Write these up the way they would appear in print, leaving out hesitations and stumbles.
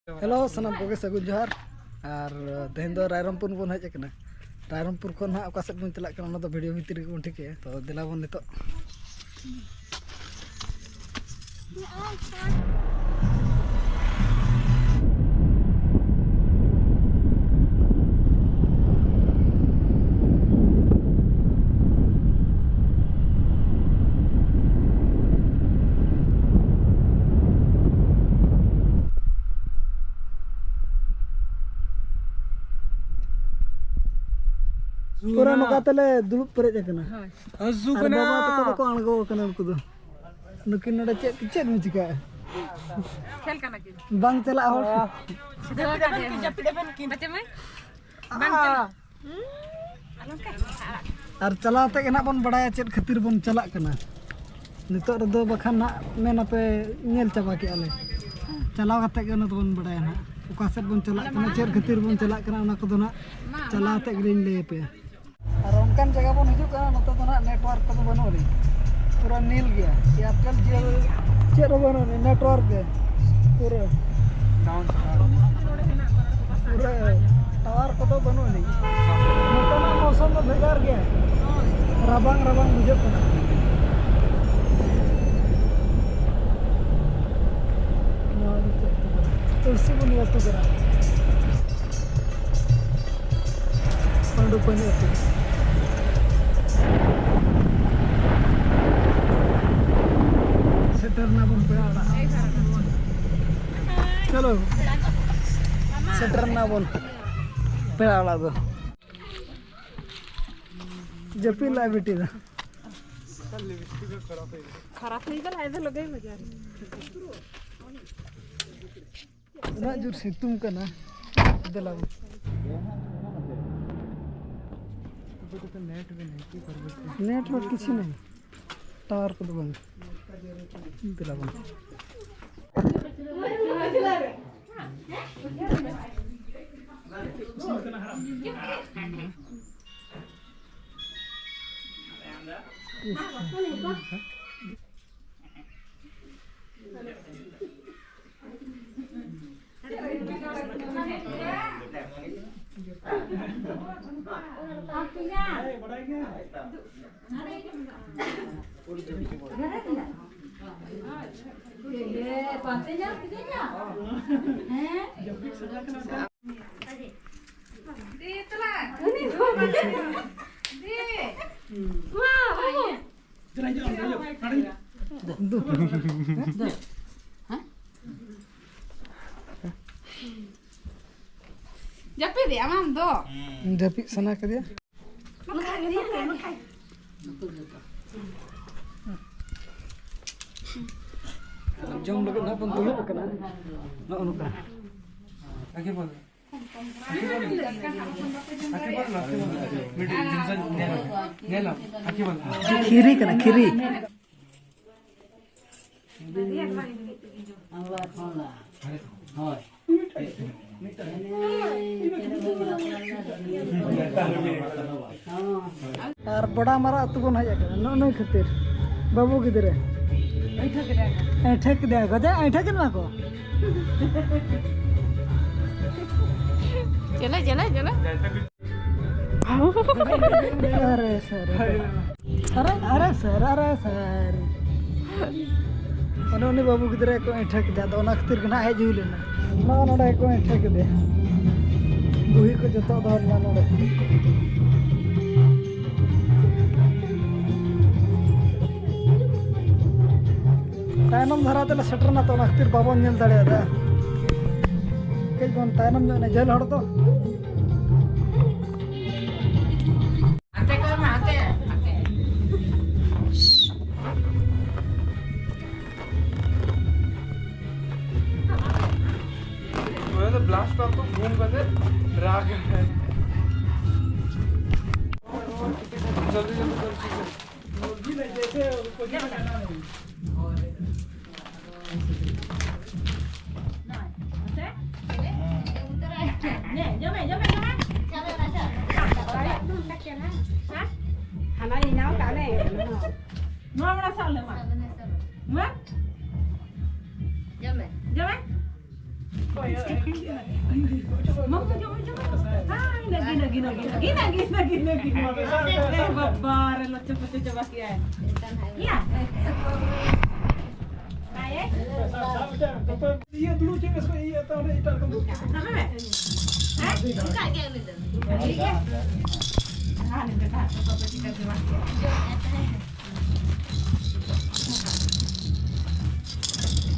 Hello सनम को सगुन जोहार और तेहन दो रायरमपुर बन हज अकना रायरमपुर खन हाँ ओका सेद बन चला कना तो वीडियो भितर बन ठिके तो दिला बन नितो पूरा नोका तले दुलुप परेज अकना हजू कना बाबा तको अणगो अकना उनको दो नुकिन नडे चेद में चिका खेल कना कि बांग चला होर सिधा का दे जपड़े बन कि बच्चे में बांग चला और चलाते के ना बन बड़ाया चेद खातिर बन चला कना नितो रदो बखान ना मेना पे नेल चाबा के आले चलाव कते के न तो बन बड़ाया ना ओका सेद बन चला कना चेद खातिर बन चला कना ना को दो ना चलाते ग्रीन ले पे और उनकान जगह बन हिजु कना नतो तो ना नेटवर्क को बनो रे पूरा नील गया एयरटेल जियो चेद बनो रे नेटवर्क के पूरा डाउन पूरा टावर को तो बनो रे नतो ना मौसम तो भेगार गया रबांग रबांग बुझे कना तुलसी बुनी अतु करा पंडु पनी अतु सेटर ना बन पे आड़ा चलो सेटर ना बन पे आड़ा दो जपी ला बेटी दा खराब नहीं गल आइदे लगे मजा ना जुर सितुम कना दिला नेटवर्क किसी नहीं टावर को तो बंद दिला बंद जपी दे आम दो जपी सना कर दिया जम लगे ना बन दुलुप कना ना अनुका आगे बोल मिडिल जिंसन नेला आगे बोल खीरी कना खीरी और बड़ा मारा अतु बन हज न नई खातिर बाबू गिदरे ऐठक दे गजे ऐठक ना को चले चले चले अरे सर अरे सर उन्होंने बाबू गिदरे को ऐठक दे तो ना खातिर ना हज हुई लेना ना नोडे को ऐठक दे बुही को जतो दर ना नोडे तायनम धरा तेला सेटर ना तो ना खातिर बाबन नेल दाड़े दा के बन तायनम ने जेल हड़ तो आते कर में आते मैं तो ब्लास्ट कर तो घूम कर राग है जल्दी मुर्गी ने जैसे को क्या करना नहीं Hana đi nấu cả này. Ngon là sao nữa mà. Ngon. Dơ mày. Dơ mày. Mau ke jom. Hai, lagi. Babar lo coba kia. Iya. Baik. Iya dulu cek sekolah iya tahu deh itar kamu. Sama be? Hah? Enggak dia gitu. Iya. Ah, ini dekat coba kita coba.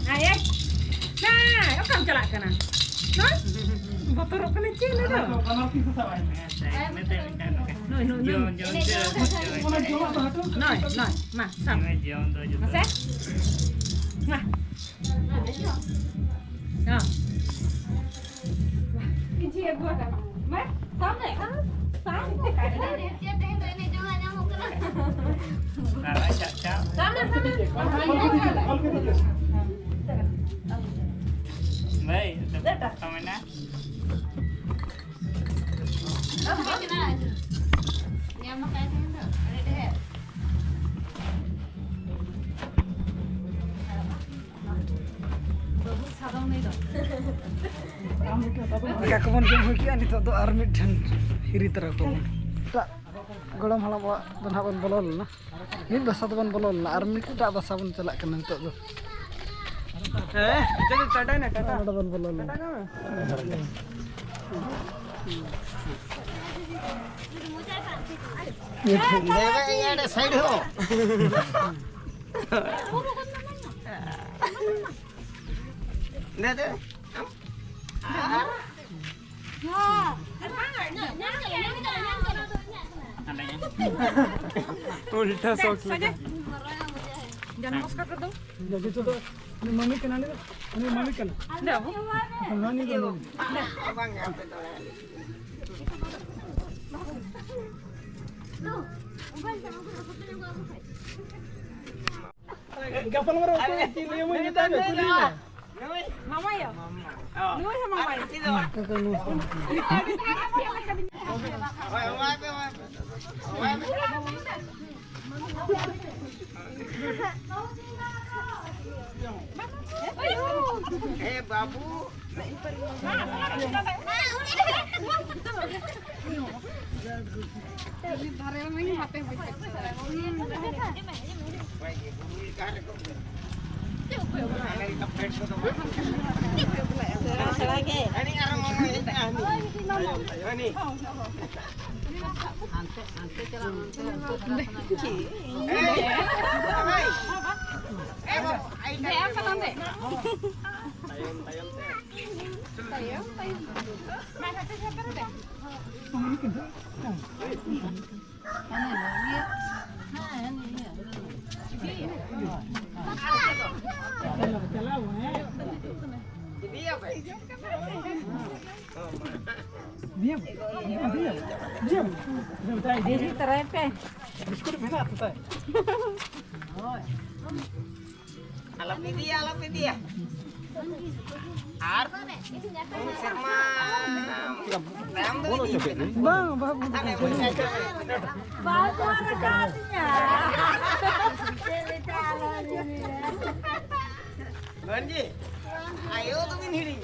Ayo. Nah, kau kam celak kana. Nah? Motor kena cina tu. Noi, ma, sam. Masa? Nah. Nah. Kecil ya gua tak. Ma, sam deh. Sam. Baik, kemana? Agak kebun jom hukian itu tu army dan hiri terakon. Tak golong halam wa benhaban bolol na. Ini bahasa tu ban bolol na army tak bahasa pun celak kena itu tu. jadi tata na tata. Ada ban bolol. Dewa ini ada side ho. Lihat deh. उल्टा socks लगा Jangan mos kat tu. Jadi tu ni mami kena ni. Ni mami kena. Dah. Mami kena. Abang apa tu? Kapal maro tu cili mo ni tak ada. Mama ya? Mama. Sama mama ya? Kakak ni. Eh babu. Ini orang mau ini. Diam. Dia terepeh. Biskut mana tu tak? Alapi dia. Ar. Serma. Bang, bang. Bagus rekatnya. Banji. Ayo tu min hiri.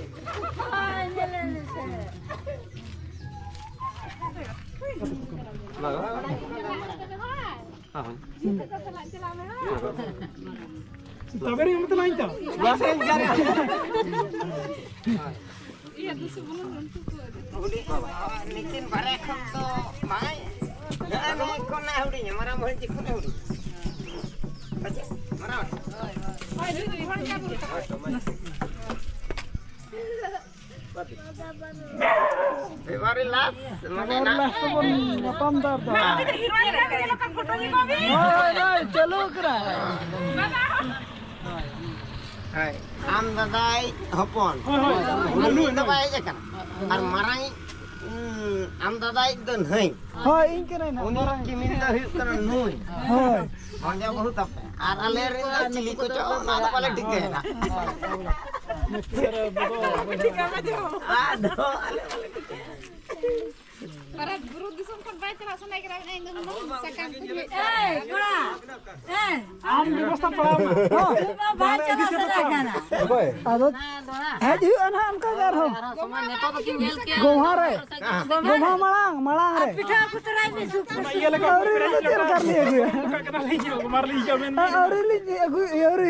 Tapi yang betul lain tu. Bahasa yang jari. Iya tu sebelum nanti tu. Nikin barek tu mai. Anu kon na hudi nya marah mohon cikun hudi. Baca marah. Ayo tu di mana tu? Februari last mana na? Last tu pun apam dah. Kita hero ni kan foto ni kami. Oi, chalo kera. Hai, am dadai hopon. Ulu dabai je kan. Ar marai am dadai don hai. Hoi, ini kena na. Uni kimin dah hidup kan nui. Hoi. Manja bahut apa? Ar alerin dah cili ko cok na ada pala dik na. Aduh, ale. Para guru disum kan baca langsung naik naik आम व्यवस्था पड़ा आदो है जी अना हमका यार हो गोहा रे गोहा मलांग रे पिठा कुतराई में सुप ये लगा कर लिया गया कना ले जो मार ली जो में और ली अगु और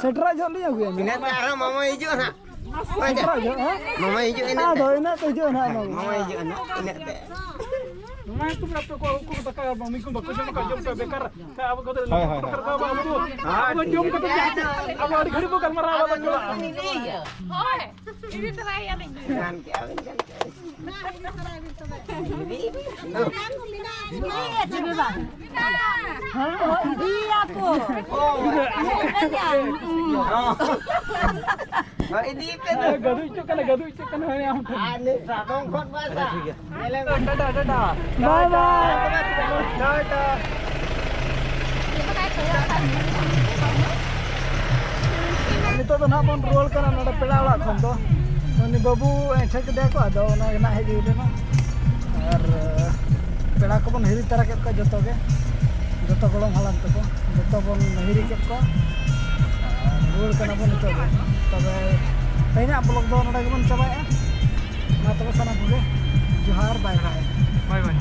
सेटरा जो लिया गया इना तारा मामा हिजो ना मामा हिजो ina आदो इना तो जो ना मामा हिजो ना ina te मैं तुम अब तो को तक मम्मी को बको जम का बेकार अब को करता बाबू तो अब जम को अब और घड़ी को कलमरा बाबू को होय ini terai ya nih kan ke awin kan ini गदु इचो कना है हम ane sadong khot basa tata bye bye tata नितो तो ना बन रोल करना नडे पेड़ा वाला खन तो उनी बाबू एठे के देखो आदो ना ना हेज लेना और पेड़ा को बन हिरी तरह के जतो के जतो गोलम हालान तको जतो बन हिरी के को रोल करना बन नितो तबे तेना ब्लॉग दो नडे बन चबाया मा तबे सना बुगे जोहार बाय बाय बाय बाय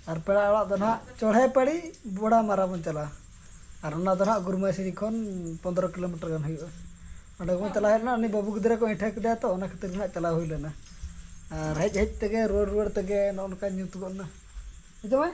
और पेड़ा वाला तो ना चढ़े पड़ी बड़ा मारा बन चला और ना तो ना गुरमासी खन 15 किलोमीटर गन हुई अंडे को चला है ना उनी बाबू गिदरा को एठे कदे तो ओना खातिर ना चला हुई लेना और हेज हेज तगे रोड तगे नोनका न्यूत गन ना जो भाई